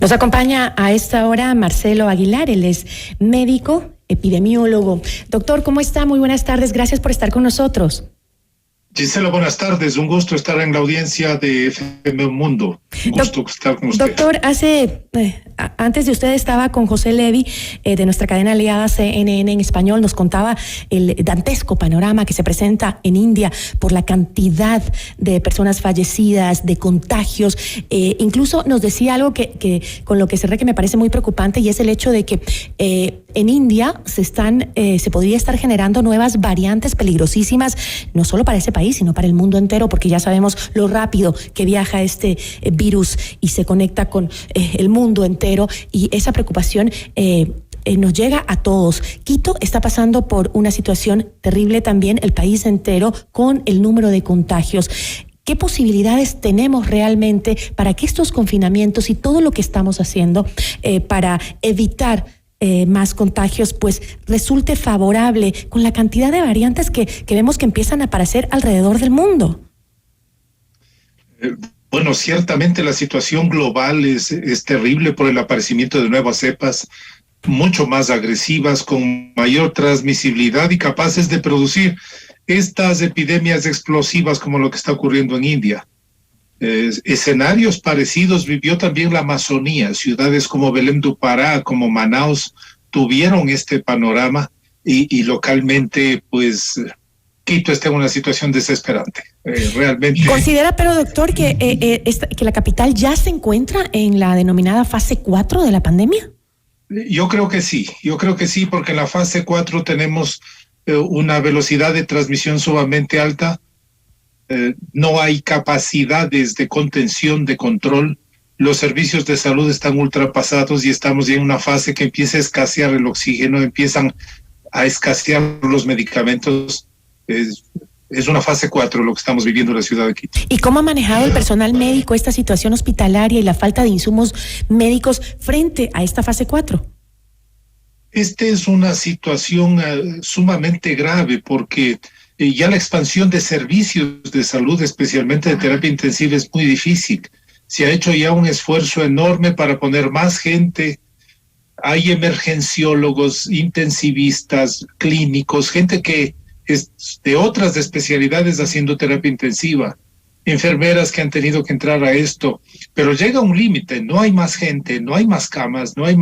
Nos acompaña a esta hora Marcelo Aguilar, él es médico, epidemiólogo. Doctor, ¿cómo está? Muy buenas tardes, gracias por estar con nosotros. Gisela, buenas tardes. Un gusto estar en la audiencia de FM Mundo. Un gusto estar con usted. Doctor, antes de usted estaba con José Levy, de nuestra cadena aliada CNN en español, nos contaba el dantesco panorama que se presenta en India por la cantidad de personas fallecidas, de contagios. Incluso nos decía algo que con lo que cerré, que me parece muy preocupante, y es el hecho de que en India se podría estar generando nuevas variantes peligrosísimas, no solo para ese país, sino para el mundo entero, porque ya sabemos lo rápido que viaja este virus y se conecta con el mundo entero, y esa preocupación nos llega a todos. Quito está pasando por una situación terrible también, el país entero, con el número de contagios. ¿Qué posibilidades tenemos realmente para que estos confinamientos y todo lo que estamos haciendo para evitar más contagios, pues resulte favorable con la cantidad de variantes que vemos que empiezan a aparecer alrededor del mundo? Bueno, ciertamente la situación global es terrible por el aparecimiento de nuevas cepas mucho más agresivas, con mayor transmisibilidad y capaces de producir estas epidemias explosivas como lo que está ocurriendo en India. Escenarios parecidos vivió también la Amazonía. Ciudades como Belém do Pará, como Manaus, tuvieron este panorama y localmente, pues, Quito está en una situación desesperante. Realmente. ¿Considera, pero doctor, que la capital ya se encuentra en la denominada fase 4 de la pandemia? Yo creo que sí, porque en la fase 4 tenemos una velocidad de transmisión sumamente alta. No hay capacidades de contención, de control. Los servicios de salud están ultrapasados y estamos ya en una fase que empieza a escasear el oxígeno, empiezan a escasear los medicamentos. Es una fase 4 lo que estamos viviendo en la ciudad de Quito. ¿Y cómo ha manejado el personal médico esta situación hospitalaria y la falta de insumos médicos frente a esta fase 4? Esta es una situación sumamente grave porque ya la expansión de servicios de salud, especialmente de terapia intensiva, es muy difícil. Se ha hecho ya un esfuerzo enorme para poner más gente. Hay emergenciólogos, intensivistas, clínicos, gente que es de otras especialidades haciendo terapia intensiva, enfermeras que han tenido que entrar a esto, pero llega un límite, no hay más gente, no hay más camas, no hay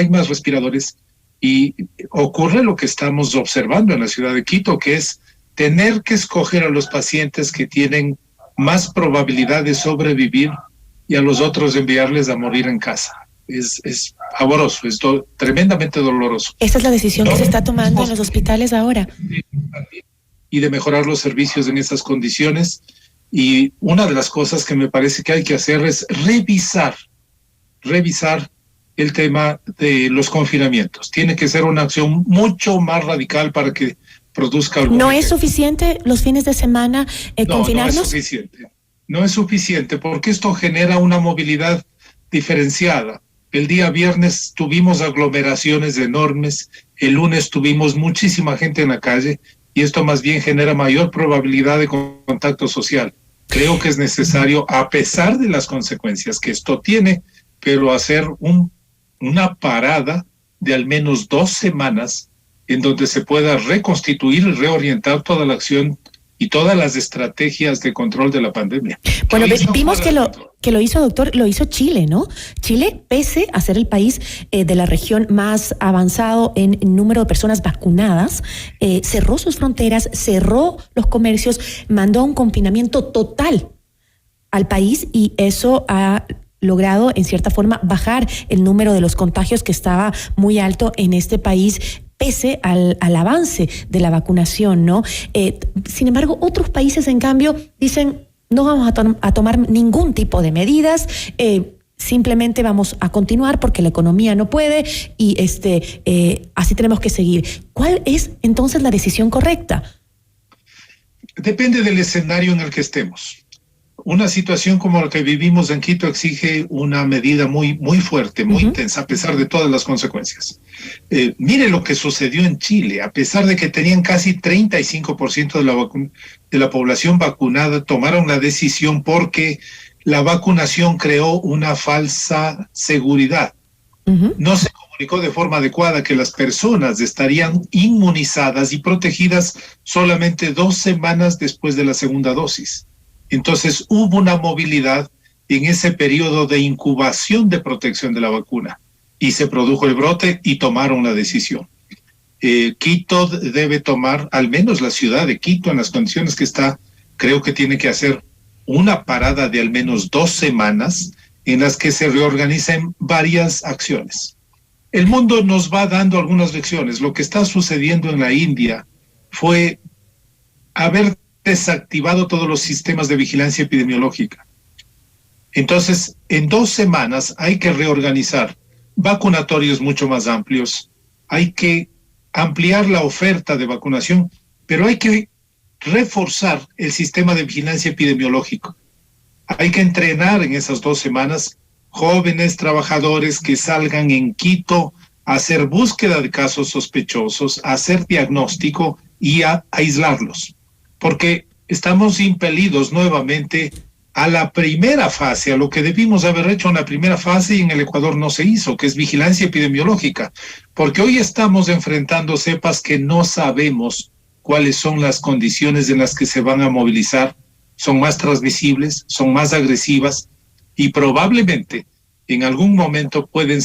más respiradores, y ocurre lo que estamos observando en la ciudad de Quito, que es tener que escoger a los pacientes que tienen más probabilidad de sobrevivir y a los otros enviarles a morir en casa. Es pavoroso, es tremendamente doloroso. Esta es la decisión que se está tomando en los hospitales ahora. Y de mejorar los servicios en esas condiciones. Y una de las cosas que me parece que hay que hacer es revisar el tema de los confinamientos. Tiene que ser una acción mucho más radical para que produzca algo. ¿No es suficiente los fines de semana confinarnos? No es suficiente. No es suficiente porque esto genera una movilidad diferenciada. El día viernes tuvimos aglomeraciones enormes, el lunes tuvimos muchísima gente en la calle y esto más bien genera mayor probabilidad de contacto social. Creo que es necesario, a pesar de las consecuencias que esto tiene, pero hacer una parada de al menos 2 semanas en donde se pueda reconstituir y reorientar toda la acción y todas las estrategias de control de la pandemia. Bueno, vimos que lo hizo, doctor, lo hizo Chile, ¿no? Chile, pese a ser el país de la región más avanzado en número de personas vacunadas, cerró sus fronteras, cerró los comercios, mandó un confinamiento total al país, y eso ha logrado, en cierta forma, bajar el número de los contagios, que estaba muy alto en este país, pese al avance de la vacunación, ¿no? Sin embargo, otros países, en cambio, dicen: no vamos a tomar ningún tipo de medidas, simplemente vamos a continuar porque la economía no puede y así tenemos que seguir. ¿Cuál es entonces la decisión correcta? Depende del escenario en el que estemos. Una situación como la que vivimos en Quito exige una medida muy fuerte, muy intensa, a pesar de todas las consecuencias. Mire lo que sucedió en Chile. A pesar de que tenían casi 35% de la población vacunada, tomaron la decisión porque la vacunación creó una falsa seguridad. No se comunicó de forma adecuada que las personas estarían inmunizadas y protegidas solamente 2 semanas después de la segunda dosis. Entonces hubo una movilidad en ese periodo de incubación de protección de la vacuna y se produjo el brote y tomaron la decisión. Quito debe tomar, al menos la ciudad de Quito en las condiciones que está, creo que tiene que hacer una parada de al menos 2 semanas en las que se reorganicen varias acciones. El mundo nos va dando algunas lecciones. Lo que está sucediendo en la India fue haber desactivado todos los sistemas de vigilancia epidemiológica. Entonces, en 2 semanas hay que reorganizar vacunatorios mucho más amplios, hay que ampliar la oferta de vacunación, pero hay que reforzar el sistema de vigilancia epidemiológico. Hay que entrenar en esas 2 semanas jóvenes trabajadores que salgan en Quito a hacer búsqueda de casos sospechosos, a hacer diagnóstico y a aislarlos. Porque estamos impelidos nuevamente a la primera fase, a lo que debimos haber hecho en la primera fase y en el Ecuador no se hizo, que es vigilancia epidemiológica. Porque hoy estamos enfrentando cepas que no sabemos cuáles son las condiciones en las que se van a movilizar. Son más transmisibles, son más agresivas y probablemente en algún momento pueden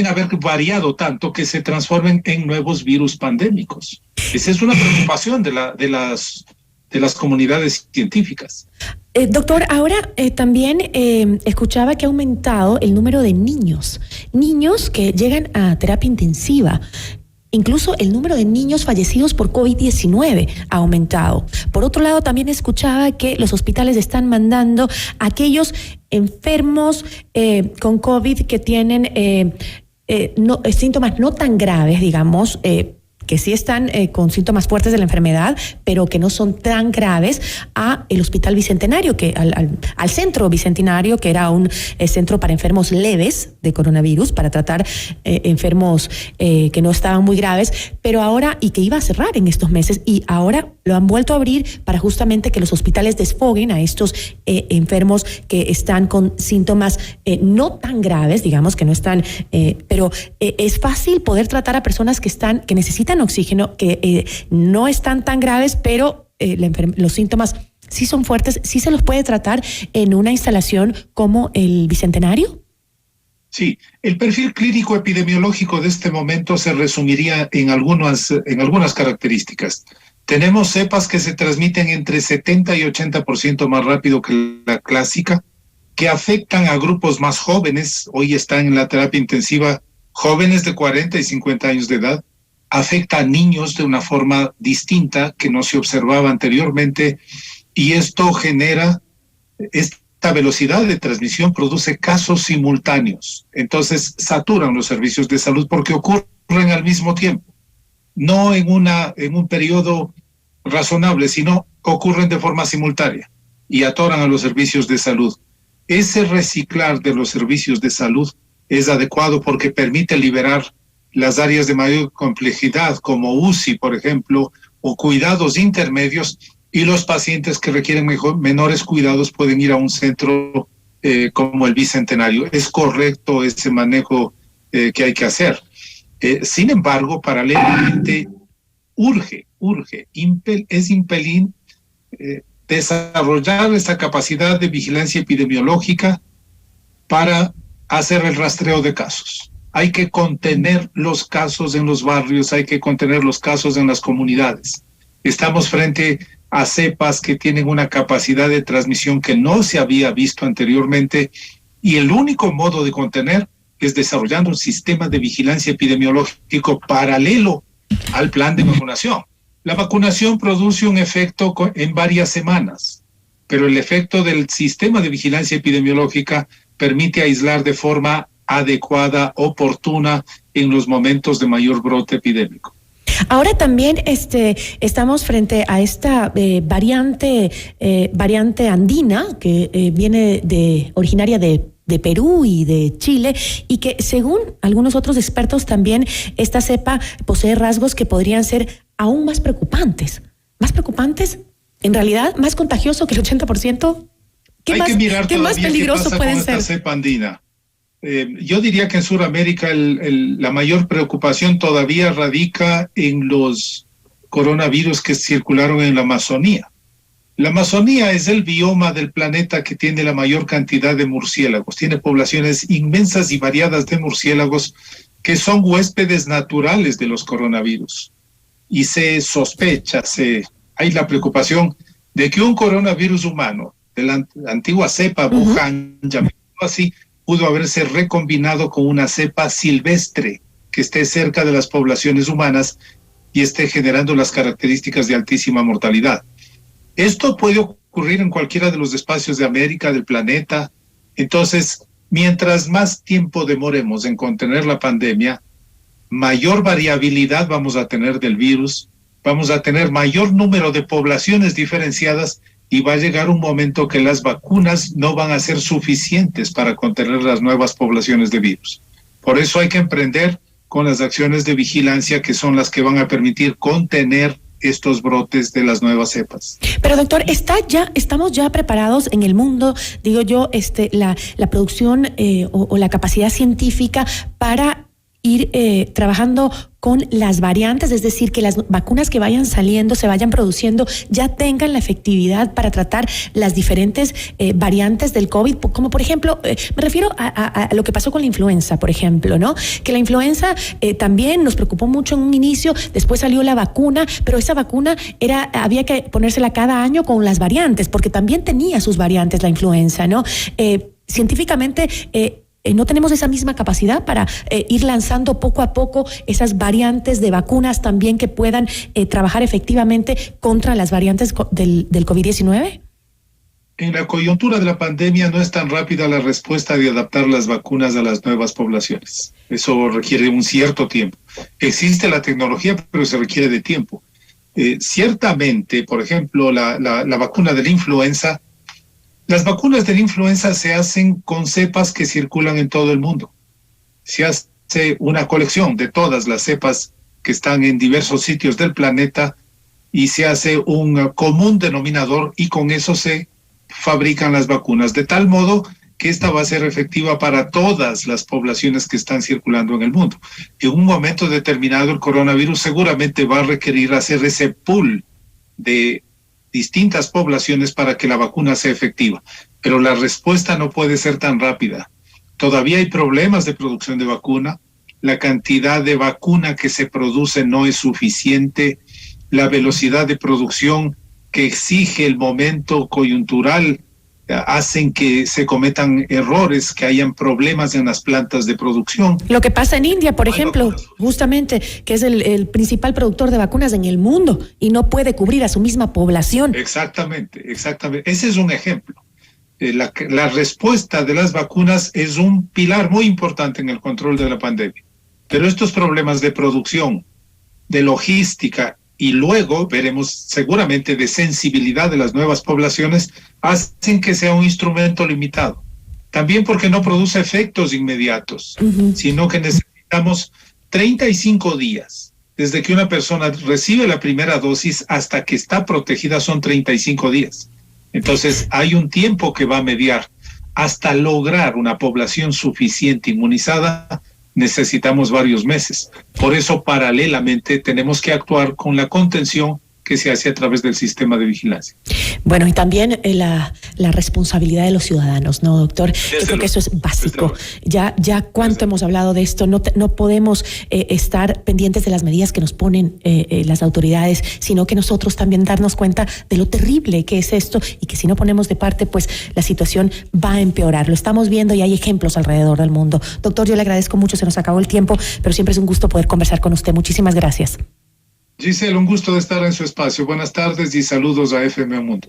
haber variado tanto que se transformen en nuevos virus pandémicos. Esa es una preocupación de las comunidades científicas. Doctor, ahora también escuchaba que ha aumentado el número de niños que llegan a terapia intensiva. Incluso el número de niños fallecidos por COVID-19 ha aumentado. Por otro lado, también escuchaba que los hospitales están mandando a aquellos enfermos con COVID que tienen síntomas no tan graves, digamos, que sí están con síntomas fuertes de la enfermedad, pero que no son tan graves, a el Hospital Bicentenario, al Centro Bicentenario, que era un centro para enfermos leves de coronavirus, para tratar enfermos que no estaban muy graves, pero ahora, y que iba a cerrar en estos meses, y ahora lo han vuelto a abrir para justamente que los hospitales desfoguen a estos enfermos que están con síntomas no tan graves, digamos, que no están, pero es fácil poder tratar a personas que necesitan oxígeno, que no están tan graves, pero los síntomas sí son fuertes. ¿Sí se los puede tratar en una instalación como el Bicentenario? Sí, el perfil clínico epidemiológico de este momento se resumiría en algunas características. Tenemos cepas que se transmiten entre 70 y 80% más rápido que la clásica, que afectan a grupos más jóvenes. Hoy están en la terapia intensiva jóvenes de 40 y 50 años de edad. Afecta a niños de una forma distinta que no se observaba anteriormente, y esto genera, esta velocidad de transmisión produce casos simultáneos. Entonces saturan los servicios de salud porque ocurren al mismo tiempo, no en un periodo razonable, sino ocurren de forma simultánea y atoran a los servicios de salud. Ese reciclar de los servicios de salud es adecuado porque permite liberar las áreas de mayor complejidad, como UCI, por ejemplo, o cuidados intermedios, y los pacientes que requieren menores cuidados pueden ir a un centro como el Bicentenario. Es correcto ese manejo que hay que hacer. Sin embargo, paralelamente, es impelín desarrollar esta capacidad de vigilancia epidemiológica para hacer el rastreo de casos. Hay que contener los casos en los barrios, hay que contener los casos en las comunidades. Estamos frente a cepas que tienen una capacidad de transmisión que no se había visto anteriormente, y el único modo de contener es desarrollando un sistema de vigilancia epidemiológico paralelo al plan de vacunación. La vacunación produce un efecto en varias semanas, pero el efecto del sistema de vigilancia epidemiológica permite aislar de forma adecuada, oportuna, en los momentos de mayor brote epidémico. Ahora también estamos frente a esta variante andina que viene originaria de Perú y de Chile, y que según algunos otros expertos también esta cepa posee rasgos que podrían ser aún más preocupantes en realidad más contagioso que el 80%. ¿Qué más peligroso puede ser? Esta cepa andina. Yo diría que en Sudamérica la mayor preocupación todavía radica en los coronavirus que circularon en la Amazonía. La Amazonía es el bioma del planeta que tiene la mayor cantidad de murciélagos. Tiene poblaciones inmensas y variadas de murciélagos que son huéspedes naturales de los coronavirus. Y se sospecha, hay la preocupación de que un coronavirus humano de la antigua cepa Wuhan, llamémoslo así, pudo haberse recombinado con una cepa silvestre que esté cerca de las poblaciones humanas y esté generando las características de altísima mortalidad. Esto puede ocurrir en cualquiera de los espacios de América, del planeta. Entonces, mientras más tiempo demoremos en contener la pandemia, mayor variabilidad vamos a tener del virus, vamos a tener mayor número de poblaciones diferenciadas y va a llegar un momento que las vacunas no van a ser suficientes para contener las nuevas poblaciones de virus. Por eso hay que emprender con las acciones de vigilancia que son las que van a permitir contener estos brotes de las nuevas cepas. Pero doctor, estamos ya preparados en el mundo, digo yo, la producción o la capacidad científica para ir trabajando con las variantes, es decir, que las vacunas que vayan saliendo, se vayan produciendo, ya tengan la efectividad para tratar las diferentes variantes del COVID, como por ejemplo, me refiero a lo que pasó con la influenza, por ejemplo, ¿no? Que la influenza también nos preocupó mucho en un inicio, después salió la vacuna, pero esa vacuna había que ponérsela cada año con las variantes, porque también tenía sus variantes la influenza, ¿no? Científicamente, no tenemos esa misma capacidad para ir lanzando poco a poco esas variantes de vacunas también que puedan trabajar efectivamente contra las variantes del COVID-19? En la coyuntura de la pandemia no es tan rápida la respuesta de adaptar las vacunas a las nuevas poblaciones. Eso requiere un cierto tiempo. Existe la tecnología, pero se requiere de tiempo. Ciertamente, por ejemplo, la vacuna de la influenza, las vacunas de la influenza se hacen con cepas que circulan en todo el mundo. Se hace una colección de todas las cepas que están en diversos sitios del planeta y se hace un común denominador y con eso se fabrican las vacunas, de tal modo que esta va a ser efectiva para todas las poblaciones que están circulando en el mundo. En un momento determinado el coronavirus seguramente va a requerir hacer ese pool de distintas poblaciones para que la vacuna sea efectiva, pero la respuesta no puede ser tan rápida. Todavía hay problemas de producción de vacuna, la cantidad de vacuna que se produce no es suficiente, la velocidad de producción que exige el momento coyuntural hacen que se cometan errores, que hayan problemas en las plantas de producción. Lo que pasa en India, por ejemplo, justamente, que es el principal productor de vacunas en el mundo y no puede cubrir a su misma población. Exactamente. Ese es un ejemplo. La respuesta de las vacunas es un pilar muy importante en el control de la pandemia. Pero estos problemas de producción, de logística, y luego veremos seguramente de sensibilidad de las nuevas poblaciones, hacen que sea un instrumento limitado. También porque no produce efectos inmediatos, sino que necesitamos 35 días. Desde que una persona recibe la primera dosis hasta que está protegida son 35 días. Entonces hay un tiempo que va a mediar. Hasta lograr una población suficiente inmunizada, necesitamos varios meses. Por eso, paralelamente, tenemos que actuar con la contención que se hace a través del sistema de vigilancia. Bueno, y también la responsabilidad de los ciudadanos, ¿no, doctor? Yo creo que eso es básico. Ya cuánto hemos hablado de esto, no podemos estar pendientes de las medidas que nos ponen las autoridades, sino que nosotros también darnos cuenta de lo terrible que es esto y que si no ponemos de parte, pues la situación va a empeorar. Lo estamos viendo y hay ejemplos alrededor del mundo. Doctor, yo le agradezco mucho, se nos acabó el tiempo, pero siempre es un gusto poder conversar con usted. Muchísimas gracias. Giselle, un gusto de estar en su espacio. Buenas tardes y saludos a FM Mundo.